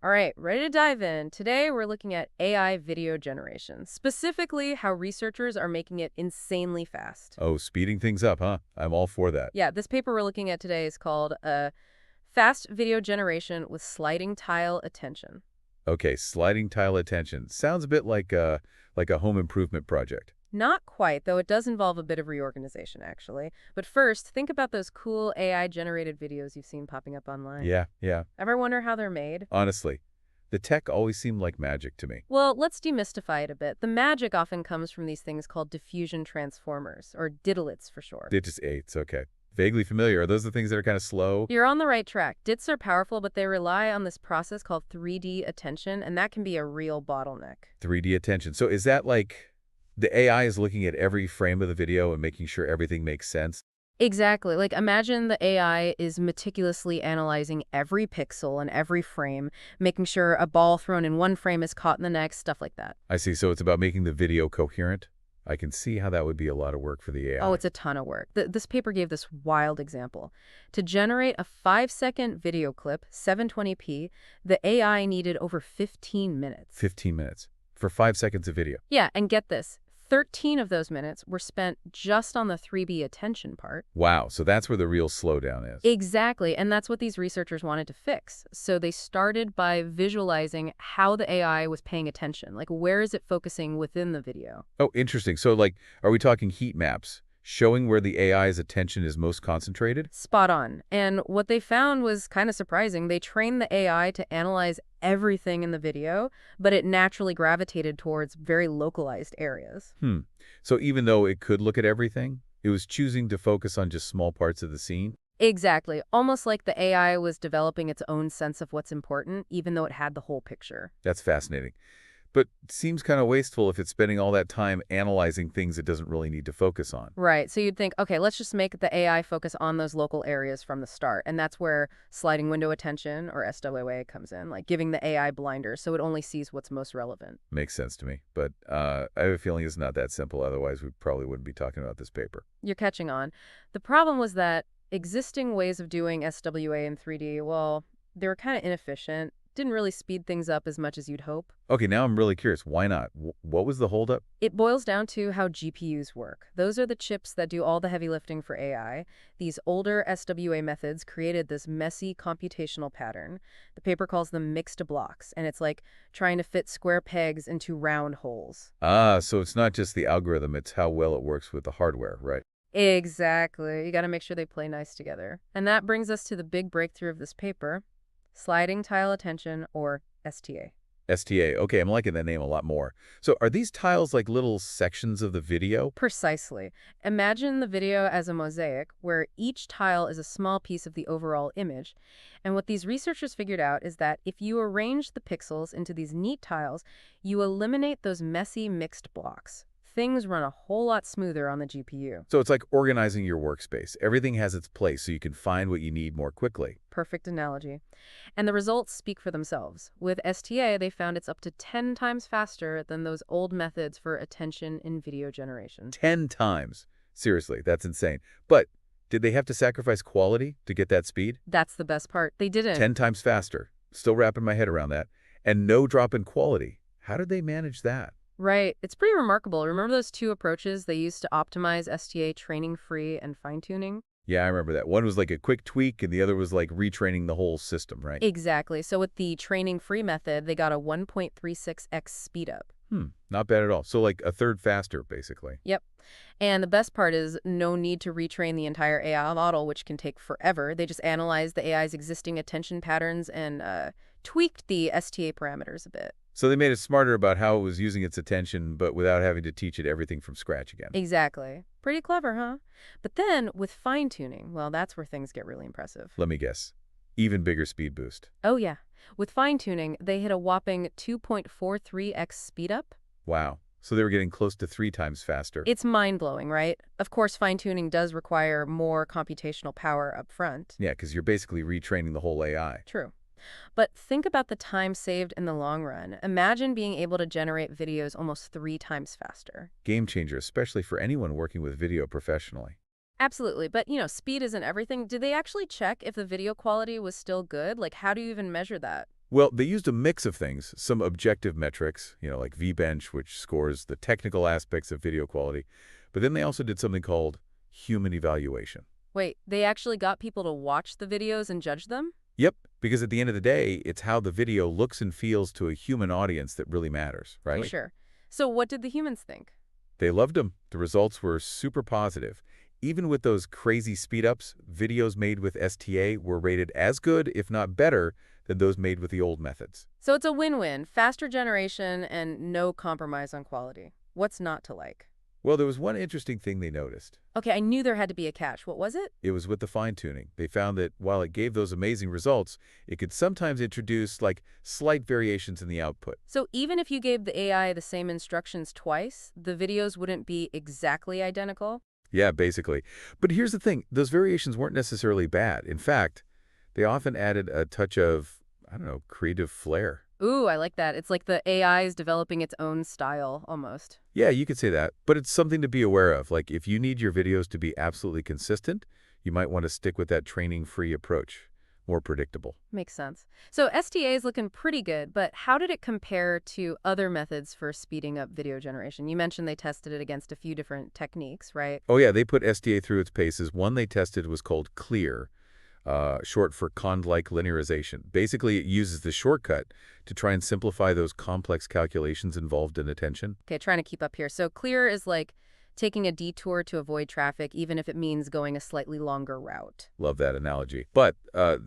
All right, ready to dive in. Today, we're looking at AI video generation, specifically how researchers are making it insanely fast. Oh, speeding things up, huh? I'm all for that. Yeah, this paper we're looking at today is called Fast Video Generation with Sliding Tile Attention. Okay, sliding tile attention. Sounds a bit like a home improvement project. Not quite, though it does involve a bit of reorganization, actually. But first, think about those cool AI-generated videos you've seen popping up online. Yeah. Ever wonder how they're made? Honestly, the tech always seemed like magic to me. Well, let's demystify it a bit. The magic often comes from these things called diffusion transformers, or DiTs for short. Digits 8s, okay. Vaguely familiar. Are those the things that are kind of slow? You're on the right track. DITs are powerful, but they rely on this process called 3D attention, and that can be a real bottleneck. 3D attention. So is that like the AI is looking at every frame of the video and making sure everything makes sense? Exactly. Like, imagine the AI is meticulously analyzing every pixel and every frame, making sure a ball thrown in one frame is caught in the next, stuff like that. I see. So it's about making the video coherent. I can see how that would be a lot of work for the AI. Oh, it's a ton of work. This paper gave this wild example. To generate a 5-second video clip, 720p, the AI needed over 15 minutes. 15 minutes for 5 seconds of video. Yeah, and get this. 13 of those minutes were spent just on the 3D attention part. Wow. So that's where the real slowdown is. Exactly, and that's what these researchers wanted to fix. So they started by visualizing how the AI was paying attention. Like, where is it focusing within the video? Oh, interesting. So, like, are we talking heat maps, showing where the AI's attention is most concentrated? Spot on. And what they found was kind of surprising. They trained the AI to analyze everything in the video, but it naturally gravitated towards very localized areas. So even though it could look at everything, it was choosing to focus on just small parts of the scene? Exactly. Almost like the AI was developing its own sense of what's important, even though it had the whole picture. That's fascinating. But seems kind of wasteful if it's spending all that time analyzing things it doesn't really need to focus on. Right. So you'd think, okay, let's just make the AI focus on those local areas from the start. And that's where sliding window attention, or SWA, comes in, like giving the AI blinders so it only sees what's most relevant. Makes sense to me. But I have a feeling it's not that simple. Otherwise, we probably wouldn't be talking about this paper. You're catching on. The problem was that existing ways of doing SWA in 3D, well, they were kind of inefficient, didn't really speed things up as much as you'd hope. Okay, now I'm really curious. Why not? What was the holdup? It boils down to how GPUs work. Those are the chips that do all the heavy lifting for AI. These older SWA methods created this messy computational pattern. The paper calls them mixed blocks, and it's like trying to fit square pegs into round holes. Ah, so it's not just the algorithm, it's how well it works with the hardware, right? Exactly. You got to make sure they play nice together. And that brings us to the big breakthrough of this paper, sliding tile attention, or STA. STA. Okay, I'm liking that name a lot more. So are these tiles like little sections of the video? Precisely. Imagine the video as a mosaic where each tile is a small piece of the overall image. And what these researchers figured out is that if you arrange the pixels into these neat tiles, you eliminate those messy mixed blocks. Things run a whole lot smoother on the GPU. So it's like organizing your workspace. Everything has its place so you can find what you need more quickly. Perfect analogy. And the results speak for themselves. With STA, they found it's up to 10 times faster than those old methods for attention in video generation. 10 times. Seriously, that's insane. But did they have to sacrifice quality to get that speed? That's the best part. They didn't. 10 times faster. Still wrapping my head around that. And no drop in quality. How did they manage that? Right. It's pretty remarkable. Remember those two approaches they used to optimize STA training-free and fine-tuning? Yeah, I remember that. One was like a quick tweak, and the other was like retraining the whole system, right? Exactly. So with the training-free method, they got a 1.36x speedup. Not bad at all. So like a third faster, basically. Yep. And the best part is no need to retrain the entire AI model, which can take forever. They just analyzed the AI's existing attention patterns and tweaked the STA parameters a bit. So they made it smarter about how it was using its attention, but without having to teach it everything from scratch again. Exactly. Pretty clever, huh? But then with fine-tuning, well, that's where things get really impressive. Let me guess. Even bigger speed boost. Oh, yeah. With fine-tuning, they hit a whopping 2.43x speedup. Wow. So they were getting close to 3 times faster. It's mind-blowing, right? Of course, fine-tuning does require more computational power up front. Yeah, because you're basically retraining the whole AI. True. But think about the time saved in the long run. Imagine being able to generate videos almost 3 times faster. Game changer, especially for anyone working with video professionally. Absolutely. But, speed isn't everything. Did they actually check if the video quality was still good? Like, how do you even measure that? Well, they used a mix of things, some objective metrics, like VBench, which scores the technical aspects of video quality, but then they also did something called human evaluation. Wait, they actually got people to watch the videos and judge them? Yep, because at the end of the day, it's how the video looks and feels to a human audience that really matters, Okay, right? sure. So what did the humans think? They loved them. The results were super positive. Even with those crazy speedups, videos made with STA were rated as good, if not better, than those made with the old methods. So it's a win-win, faster generation and no compromise on quality. What's not to like? Well, there was one interesting thing they noticed. Okay, I knew there had to be a catch. What was it? It was with the fine-tuning. They found that while it gave those amazing results, it could sometimes introduce, slight variations in the output. So even if you gave the AI the same instructions twice, the videos wouldn't be exactly identical? Yeah, basically. But here's the thing. Those variations weren't necessarily bad. In fact, they often added a touch of, I don't know, creative flair. Ooh, I like that. It's like the AI is developing its own style, almost. Yeah, you could say that, but it's something to be aware of. Like, if you need your videos to be absolutely consistent, you might want to stick with that training-free approach. More predictable. Makes sense. So STA is looking pretty good, but how did it compare to other methods for speeding up video generation? You mentioned they tested it against a few different techniques, right? Oh yeah, they put SDA through its paces. One they tested was called CLEAR, short for Cond-like linearization. Basically, it uses the shortcut to try and simplify those complex calculations involved in attention. Okay, trying to keep up here. So clear is like taking a detour to avoid traffic, even if it means going a slightly longer route. Love that analogy. But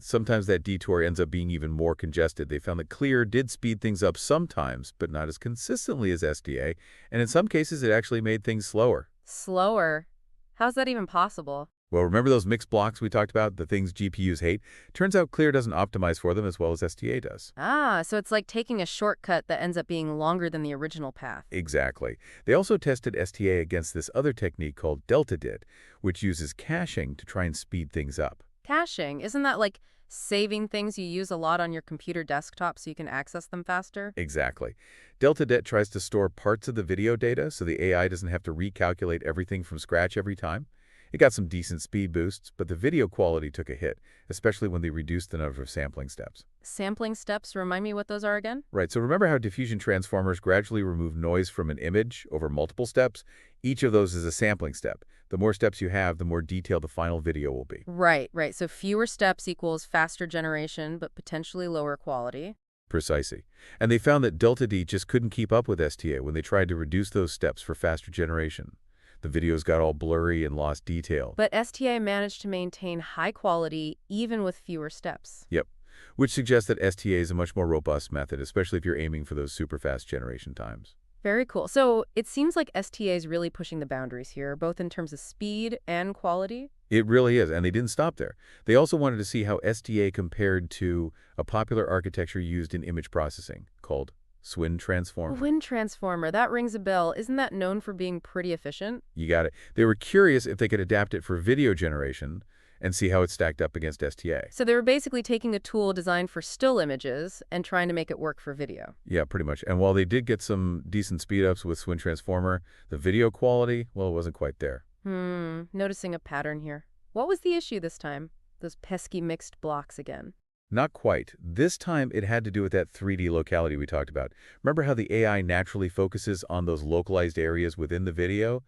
sometimes that detour ends up being even more congested. They found that CLEAR did speed things up sometimes, but not as consistently as SDA, and in some cases it actually made things slower. Slower? How's that even possible? Well, remember those mixed blocks we talked about, the things GPUs hate? Turns out CLEAR doesn't optimize for them as well as SDA does. Ah, so it's like taking a shortcut that ends up being longer than the original path. Exactly. They also tested STA against this other technique called DeltaDid, which uses caching to try and speed things up. Caching, isn't that like saving things you use a lot on your computer desktop so you can access them faster? Exactly. DeltaDid tries to store parts of the video data so the AI doesn't have to recalculate everything from scratch every time. It got some decent speed boosts, but the video quality took a hit, especially when they reduced the number of sampling steps. Sampling steps, remind me what those are again? Right, so remember how diffusion transformers gradually remove noise from an image over multiple steps? Each of those is a sampling step. The more steps you have, the more detailed the final video will be. Right, right. So fewer steps equals faster generation, but potentially lower quality. Precisely. And they found that DeltaD just couldn't keep up with STA when they tried to reduce those steps for faster generation. The videos got all blurry and lost detail. But STA managed to maintain high quality even with fewer steps. Yep. Which suggests that STA is a much more robust method, especially if you're aiming for those super fast generation times. Very cool. So it seems like STA is really pushing the boundaries here, both in terms of speed and quality. It really is, and they didn't stop there. They also wanted to see how STA compared to a popular architecture used in image processing called Swin Transformer. Wind transformer, that rings a bell. Isn't that known for being pretty efficient? You got it. They were curious if they could adapt it for video generation and see how it stacked up against STA. So they were basically taking a tool designed for still images and trying to make it work for video. Yeah, pretty much. And while they did get some decent speedups with Swin Transformer, the video quality, well, it wasn't quite there. Noticing a pattern here. What was the issue this time? Those pesky mixed blocks again. Not quite. This time it had to do with that 3D locality we talked about. Remember how the AI naturally focuses on those localized areas within the video?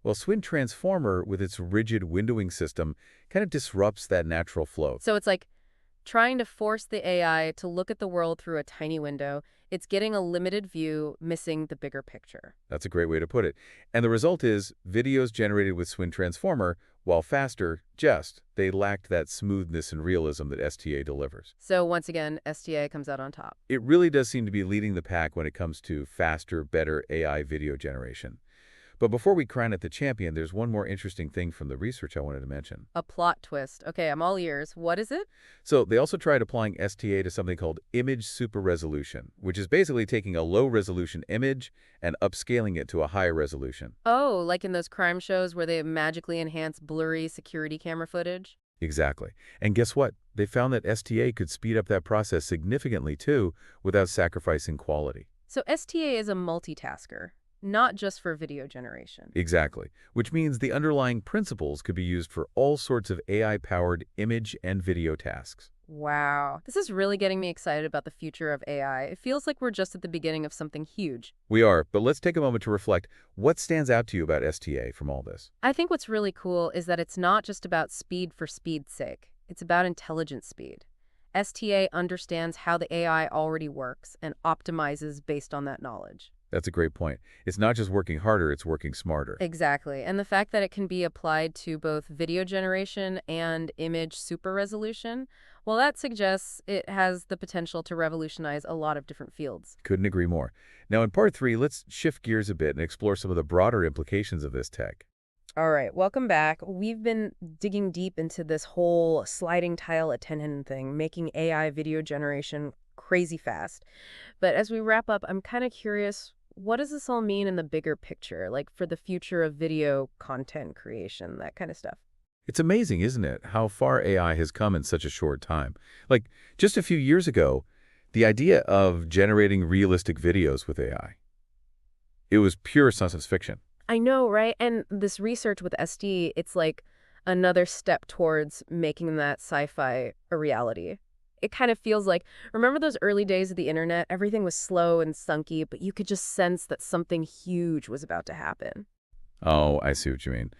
Well, Swin Transformer, with its rigid windowing system, kind of disrupts that natural flow. So it's like trying to force the AI to look at the world through a tiny window. It's getting a limited view, missing the bigger picture. That's a great way to put it. And the result is, videos generated with Swin Transformer, while faster, they lacked that smoothness and realism that STA delivers. So once again, STA comes out on top. It really does seem to be leading the pack when it comes to faster, better AI video generation. But before we crown it the champion, there's one more interesting thing from the research I wanted to mention. A plot twist. Okay, I'm all ears. What is it? So they also tried applying STA to something called image super resolution, which is basically taking a low-resolution image and upscaling it to a higher resolution. Oh, like in those crime shows where they magically enhance blurry security camera footage? Exactly. And guess what? They found that STA could speed up that process significantly, too, without sacrificing quality. So STA is a multitasker, not just for video generation. Exactly. Which means the underlying principles could be used for all sorts of AI-powered image and video tasks. Wow. This is really getting me excited about the future of AI. It feels like we're just at the beginning of something huge. We are, but let's take a moment to reflect. What stands out to you about STA from all this? I think what's really cool is that it's not just about speed for speed's sake. It's about intelligent speed. STA understands how the AI already works and optimizes based on that knowledge. That's a great point. It's not just working harder, it's working smarter. Exactly. And the fact that it can be applied to both video generation and image super resolution, well, that suggests it has the potential to revolutionize a lot of different fields. Couldn't agree more. Now, in part 3, let's shift gears a bit and explore some of the broader implications of this tech. All right, welcome back. We've been digging deep into this whole sliding tile attention thing, making AI video generation crazy fast. But as we wrap up, I'm kind of curious, what does this all mean in the bigger picture, like for the future of video content creation, that kind of stuff? It's amazing, isn't it, how far AI has come in such a short time. Like, just a few years ago, the idea of generating realistic videos with AI, it was pure science fiction. I know, right? And this research with SD, it's like another step towards making that sci-fi a reality. It kind of feels like, remember those early days of the internet? Everything was slow and sunky, but you could just sense that something huge was about to happen. Oh, I see what you mean.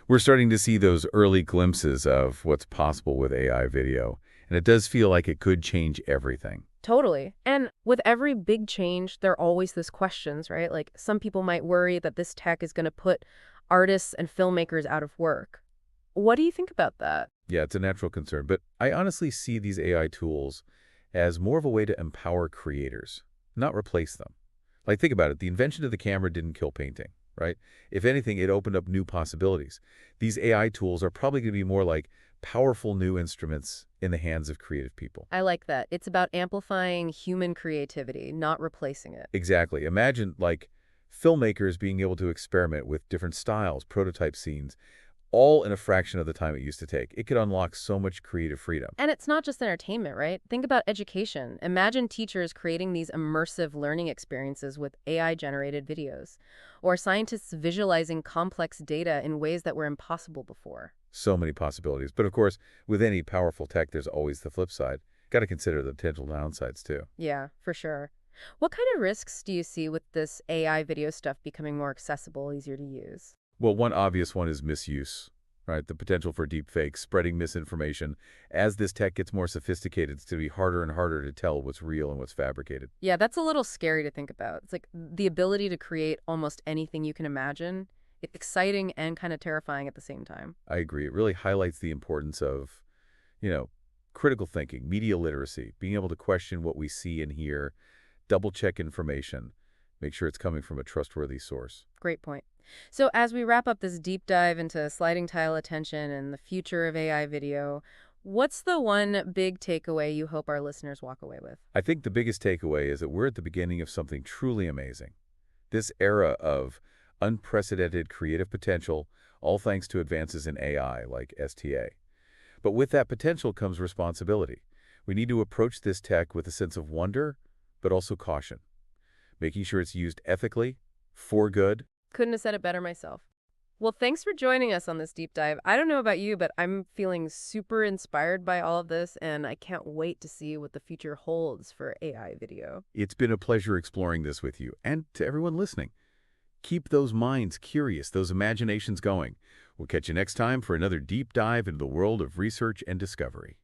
We're starting to see those early glimpses of what's possible with AI video, and it does feel like it could change everything. Totally. And with every big change, there are always these questions, right? Like some people might worry that this tech is going to put artists and filmmakers out of work. What do you think about that? Yeah, it's a natural concern, but I honestly see these AI tools as more of a way to empower creators, not replace them. Like, think about it. The invention of the camera didn't kill painting, right? If anything, it opened up new possibilities. These AI tools are probably going to be more like powerful new instruments in the hands of creative people. I like that. It's about amplifying human creativity, not replacing it. Exactly. Imagine, like, filmmakers being able to experiment with different styles, prototype scenes, all in a fraction of the time it used to take. It could unlock so much creative freedom. And it's not just entertainment, right? Think about education. Imagine teachers creating these immersive learning experiences with AI-generated videos, or scientists visualizing complex data in ways that were impossible before. So many possibilities. But of course, with any powerful tech, there's always the flip side. Got to consider the potential downsides too. Yeah, for sure. What kind of risks do you see with this AI video stuff becoming more accessible, easier to use? Well, one obvious one is misuse, right? The potential for deepfakes, spreading misinformation. As this tech gets more sophisticated, it's going to be harder and harder to tell what's real and what's fabricated. Yeah, that's a little scary to think about. It's like the ability to create almost anything you can imagine. It's exciting and kind of terrifying at the same time. I agree. It really highlights the importance of, you know, critical thinking, media literacy, being able to question what we see and hear, double-check information, make sure it's coming from a trustworthy source. Great point. So as we wrap up this deep dive into sliding tile attention and the future of AI video, what's the one big takeaway you hope our listeners walk away with? I think the biggest takeaway is that we're at the beginning of something truly amazing. This era of unprecedented creative potential, all thanks to advances in AI like STA. But with that potential comes responsibility. We need to approach this tech with a sense of wonder, but also caution, making sure it's used ethically, for good. Couldn't have said it better myself. Well, thanks for joining us on this deep dive. I don't know about you, but I'm feeling super inspired by all of this, and I can't wait to see what the future holds for AI video. It's been a pleasure exploring this with you, and to everyone listening. Keep those minds curious, those imaginations going. We'll catch you next time for another deep dive into the world of research and discovery.